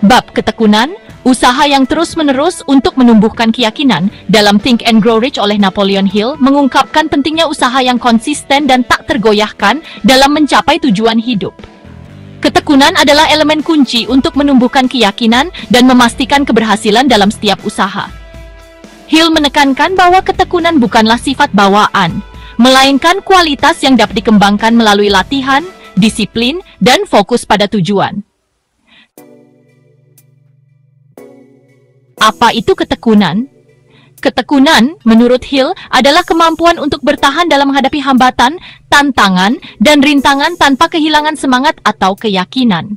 Bab ketekunan, usaha yang terus-menerus untuk menumbuhkan keyakinan dalam Think and Grow Rich oleh Napoleon Hill mengungkapkan pentingnya usaha yang konsisten dan tak tergoyahkan dalam mencapai tujuan hidup. Ketekunan adalah elemen kunci untuk menumbuhkan keyakinan dan memastikan keberhasilan dalam setiap usaha. Hill menekankan bahwa ketekunan bukanlah sifat bawaan, melainkan kualitas yang dapat dikembangkan melalui latihan, disiplin, dan fokus pada tujuan. Apa itu ketekunan? Ketekunan, menurut Hill, adalah kemampuan untuk bertahan dalam menghadapi hambatan, tantangan, dan rintangan tanpa kehilangan semangat atau keyakinan.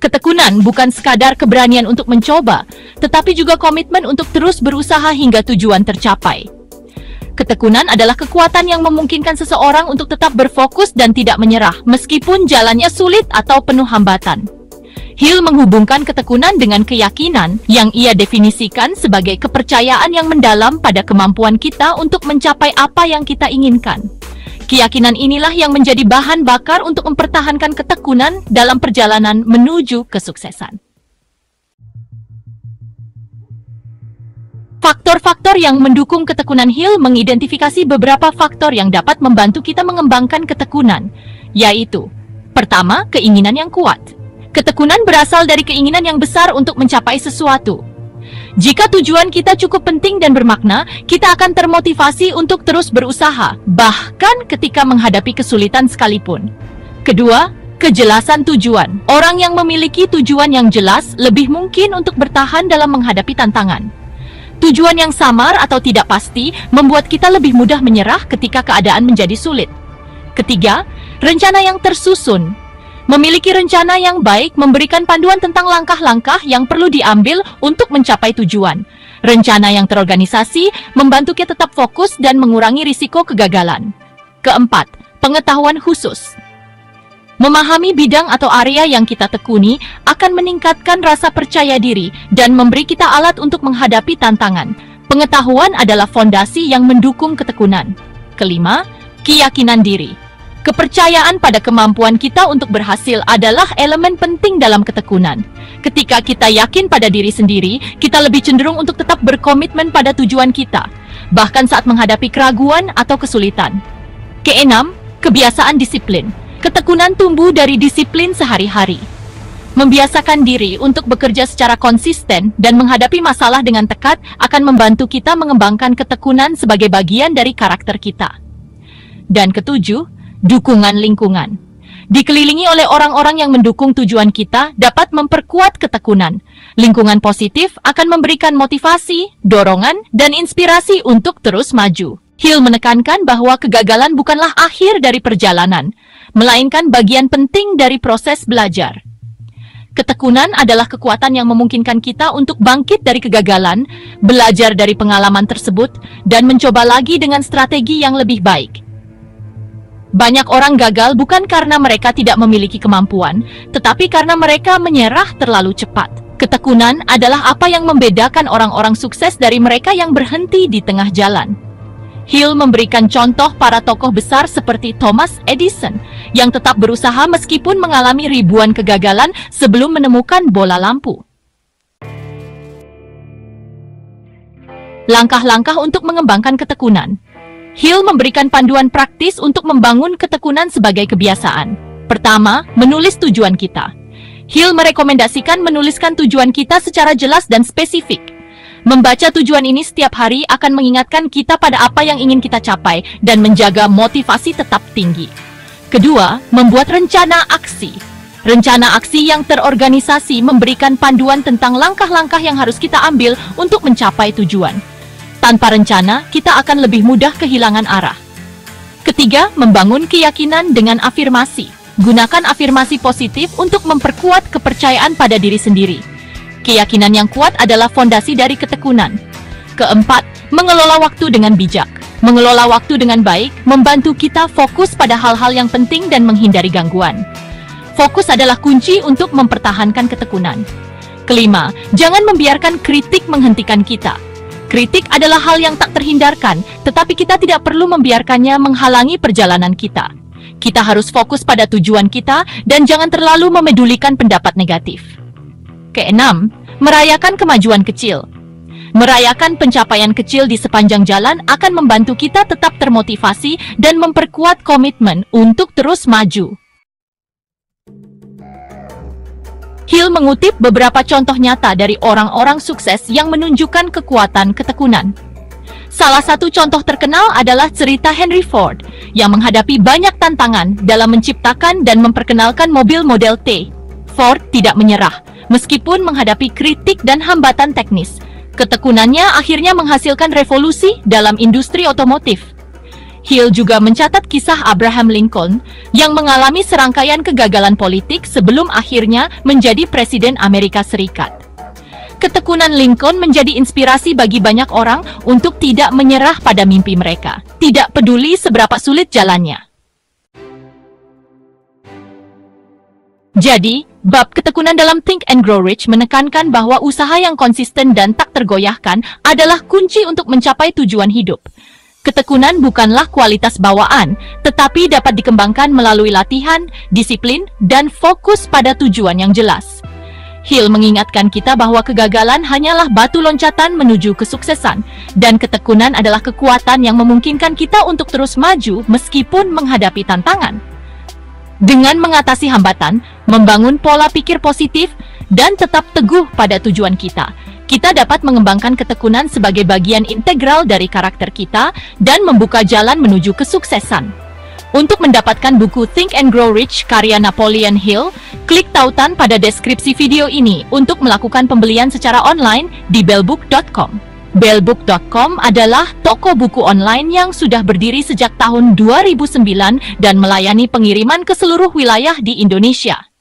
Ketekunan bukan sekadar keberanian untuk mencoba, tetapi juga komitmen untuk terus berusaha hingga tujuan tercapai. Ketekunan adalah kekuatan yang memungkinkan seseorang untuk tetap berfokus dan tidak menyerah, meskipun jalannya sulit atau penuh hambatan. Hill menghubungkan ketekunan dengan keyakinan yang ia definisikan sebagai kepercayaan yang mendalam pada kemampuan kita untuk mencapai apa yang kita inginkan. Keyakinan inilah yang menjadi bahan bakar untuk mempertahankan ketekunan dalam perjalanan menuju kesuksesan. Faktor-faktor yang mendukung ketekunan Hill mengidentifikasi beberapa faktor yang dapat membantu kita mengembangkan ketekunan, yaitu: pertama, keinginan yang kuat. Ketekunan berasal dari keinginan yang besar untuk mencapai sesuatu. Jika tujuan kita cukup penting dan bermakna, kita akan termotivasi untuk terus berusaha, bahkan ketika menghadapi kesulitan sekalipun. Kedua, kejelasan tujuan. Orang yang memiliki tujuan yang jelas lebih mungkin untuk bertahan dalam menghadapi tantangan. Tujuan yang samar atau tidak pasti membuat kita lebih mudah menyerah ketika keadaan menjadi sulit. Ketiga, rencana yang tersusun. Memiliki rencana yang baik memberikan panduan tentang langkah-langkah yang perlu diambil untuk mencapai tujuan. Rencana yang terorganisasi membantu kita tetap fokus dan mengurangi risiko kegagalan. Keempat, pengetahuan khusus. Memahami bidang atau area yang kita tekuni akan meningkatkan rasa percaya diri dan memberi kita alat untuk menghadapi tantangan. Pengetahuan adalah fondasi yang mendukung ketekunan. Kelima, keyakinan diri. Kepercayaan pada kemampuan kita untuk berhasil adalah elemen penting dalam ketekunan. Ketika kita yakin pada diri sendiri, kita lebih cenderung untuk tetap berkomitmen pada tujuan kita, bahkan saat menghadapi keraguan atau kesulitan. Keenam, kebiasaan disiplin. Ketekunan tumbuh dari disiplin sehari-hari. Membiasakan diri untuk bekerja secara konsisten dan menghadapi masalah dengan tekad akan membantu kita mengembangkan ketekunan sebagai bagian dari karakter kita. Dan ketujuh, dukungan lingkungan. Dikelilingi oleh orang-orang yang mendukung tujuan kita dapat memperkuat ketekunan. Lingkungan positif akan memberikan motivasi, dorongan, dan inspirasi untuk terus maju. Hill menekankan bahwa kegagalan bukanlah akhir dari perjalanan, melainkan bagian penting dari proses belajar. Ketekunan adalah kekuatan yang memungkinkan kita untuk bangkit dari kegagalan, belajar dari pengalaman tersebut, dan mencoba lagi dengan strategi yang lebih baik. Banyak orang gagal bukan karena mereka tidak memiliki kemampuan, tetapi karena mereka menyerah terlalu cepat. Ketekunan adalah apa yang membedakan orang-orang sukses dari mereka yang berhenti di tengah jalan. Hill memberikan contoh para tokoh besar seperti Thomas Edison, yang tetap berusaha meskipun mengalami ribuan kegagalan sebelum menemukan bola lampu. Langkah-langkah untuk mengembangkan ketekunan. Hill memberikan panduan praktis untuk membangun ketekunan sebagai kebiasaan. Pertama, menulis tujuan kita. Hill merekomendasikan menuliskan tujuan kita secara jelas dan spesifik. Membaca tujuan ini setiap hari akan mengingatkan kita pada apa yang ingin kita capai dan menjaga motivasi tetap tinggi. Kedua, membuat rencana aksi. Rencana aksi yang terorganisasi memberikan panduan tentang langkah-langkah yang harus kita ambil untuk mencapai tujuan. Tanpa rencana, kita akan lebih mudah kehilangan arah. Ketiga, membangun keyakinan dengan afirmasi. Gunakan afirmasi positif untuk memperkuat kepercayaan pada diri sendiri. Keyakinan yang kuat adalah fondasi dari ketekunan. Keempat, mengelola waktu dengan bijak. Mengelola waktu dengan baik membantu kita fokus pada hal-hal yang penting dan menghindari gangguan. Fokus adalah kunci untuk mempertahankan ketekunan. Kelima, jangan membiarkan kritik menghentikan kita. Kritik adalah hal yang tak terhindarkan, tetapi kita tidak perlu membiarkannya menghalangi perjalanan kita. Kita harus fokus pada tujuan kita dan jangan terlalu memedulikan pendapat negatif. Keenam, merayakan kemajuan kecil. Merayakan pencapaian kecil di sepanjang jalan akan membantu kita tetap termotivasi dan memperkuat komitmen untuk terus maju. Hill mengutip beberapa contoh nyata dari orang-orang sukses yang menunjukkan kekuatan ketekunan. Salah satu contoh terkenal adalah cerita Henry Ford yang menghadapi banyak tantangan dalam menciptakan dan memperkenalkan mobil Model T. Ford tidak menyerah, meskipun menghadapi kritik dan hambatan teknis. Ketekunannya akhirnya menghasilkan revolusi dalam industri otomotif. Hill juga mencatat kisah Abraham Lincoln yang mengalami serangkaian kegagalan politik sebelum akhirnya menjadi Presiden Amerika Serikat. Ketekunan Lincoln menjadi inspirasi bagi banyak orang untuk tidak menyerah pada mimpi mereka, tidak peduli seberapa sulit jalannya. Jadi, bab ketekunan dalam Think and Grow Rich menekankan bahwa usaha yang konsisten dan tak tergoyahkan adalah kunci untuk mencapai tujuan hidup. Ketekunan bukanlah kualitas bawaan, tetapi dapat dikembangkan melalui latihan, disiplin, dan fokus pada tujuan yang jelas. Hill mengingatkan kita bahwa kegagalan hanyalah batu loncatan menuju kesuksesan, dan ketekunan adalah kekuatan yang memungkinkan kita untuk terus maju meskipun menghadapi tantangan. Dengan mengatasi hambatan, membangun pola pikir positif, dan tetap teguh pada tujuan kita, kita dapat mengembangkan ketekunan sebagai bagian integral dari karakter kita dan membuka jalan menuju kesuksesan. Untuk mendapatkan buku Think and Grow Rich karya Napoleon Hill, klik tautan pada deskripsi video ini untuk melakukan pembelian secara online di bellbook.com. Bellbook.com adalah toko buku online yang sudah berdiri sejak tahun 2009 dan melayani pengiriman ke seluruh wilayah di Indonesia.